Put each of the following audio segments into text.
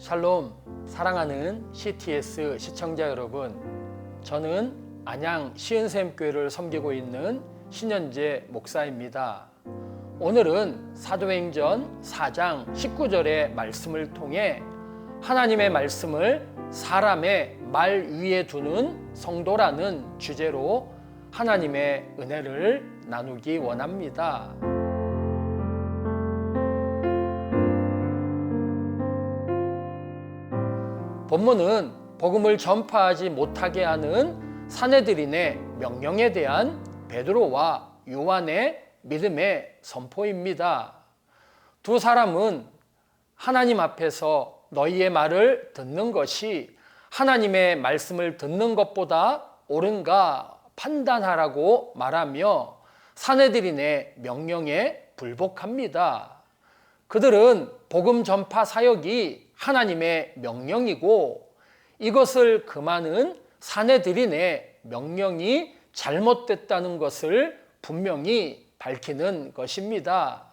샬롬, 사랑하는 CTS 시청자 여러분, 저는 안양 시은샘교회를 섬기고 있는 신현재 목사입니다. 오늘은 사도행전 4장 19절의 말씀을 통해 하나님의 말씀을 사람의 말 위에 두는 성도라는 주제로 하나님의 은혜를 나누기 원합니다. 본문은 복음을 전파하지 못하게 하는 사내들인의 명령에 대한 베드로와 요한의 믿음의 선포입니다. 두 사람은 하나님 앞에서 너희의 말을 듣는 것이 하나님의 말씀을 듣는 것보다 옳은가 판단하라고 말하며 사내들인의 명령에 불복합니다. 그들은 복음 전파 사역이 하나님의 명령이고 이것을 금하는 사내들인의 명령이 잘못됐다는 것을 분명히 밝히는 것입니다.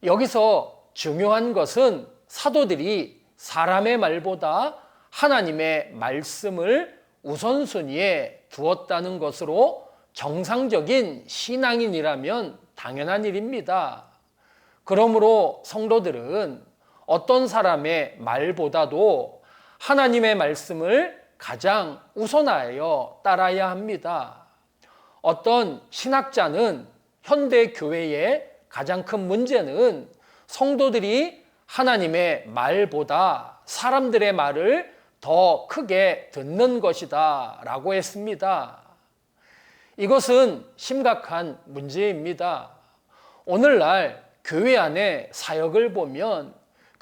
여기서 중요한 것은 사도들이 사람의 말보다 하나님의 말씀을 우선순위에 두었다는 것으로 정상적인 신앙인이라면 당연한 일입니다. 그러므로 성도들은 어떤 사람의 말보다도 하나님의 말씀을 가장 우선하여 따라야 합니다. 어떤 신학자는 현대 교회의 가장 큰 문제는 성도들이 하나님의 말보다 사람들의 말을 더 크게 듣는 것이다 라고 했습니다. 이것은 심각한 문제입니다. 오늘날 교회 안의 사역을 보면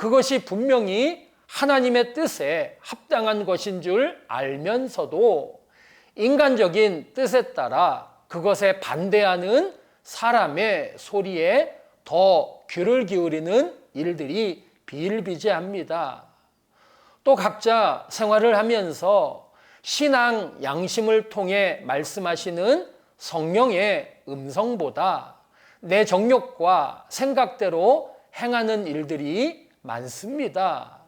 그것이 분명히 하나님의 뜻에 합당한 것인 줄 알면서도 인간적인 뜻에 따라 그것에 반대하는 사람의 소리에 더 귀를 기울이는 일들이 비일비재합니다. 또 각자 생활을 하면서 신앙 양심을 통해 말씀하시는 성령의 음성보다 내 정욕과 생각대로 행하는 일들이 많습니다.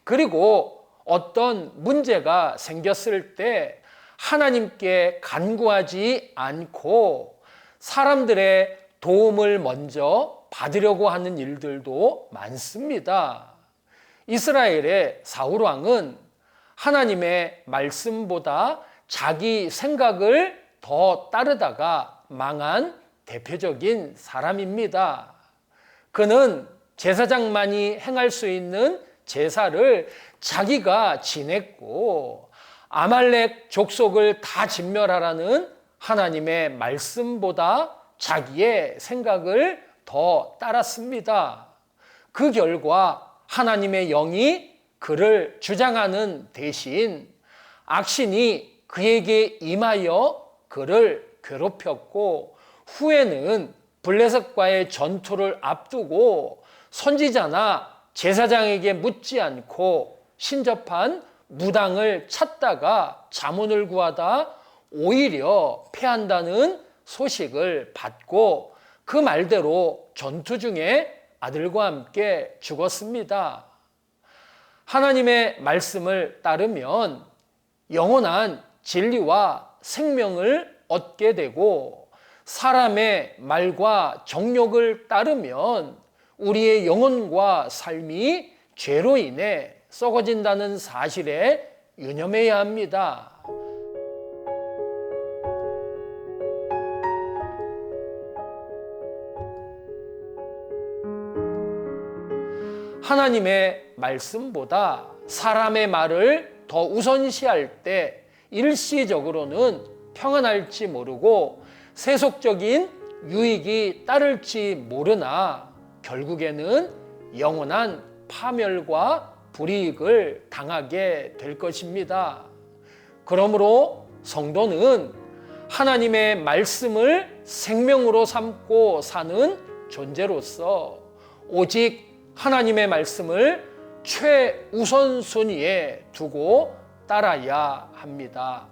그리고 어떤 문제가 생겼을 때 하나님께 간구하지 않고 사람들의 도움을 먼저 받으려고 하는 일들도 많습니다. 이스라엘의 사울왕은 하나님의 말씀보다 자기 생각을 더 따르다가 망한 대표적인 사람입니다. 그는 제사장만이 행할 수 있는 제사를 자기가 지냈고 아말렉 족속을 다 진멸하라는 하나님의 말씀보다 자기의 생각을 더 따랐습니다. 그 결과 하나님의 영이 그를 주장하는 대신 악신이 그에게 임하여 그를 괴롭혔고 후에는 블레셋과의 전투를 앞두고 선지자나 제사장에게 묻지 않고 신접한 무당을 찾다가 자문을 구하다 오히려 패한다는 소식을 받고 그 말대로 전투 중에 아들과 함께 죽었습니다. 하나님의 말씀을 따르면 영원한 진리와 생명을 얻게 되고 사람의 말과 정욕을 따르면 우리의 영혼과 삶이 죄로 인해 썩어진다는 사실에 유념해야 합니다. 하나님의 말씀보다 사람의 말을 더 우선시할 때 일시적으로는 평안할지 모르고 세속적인 유익이 따를지 모르나 결국에는 영원한 파멸과 불이익을 당하게 될 것입니다. 그러므로 성도는 하나님의 말씀을 생명으로 삼고 사는 존재로서 오직 하나님의 말씀을 최우선순위에 두고 따라야 합니다.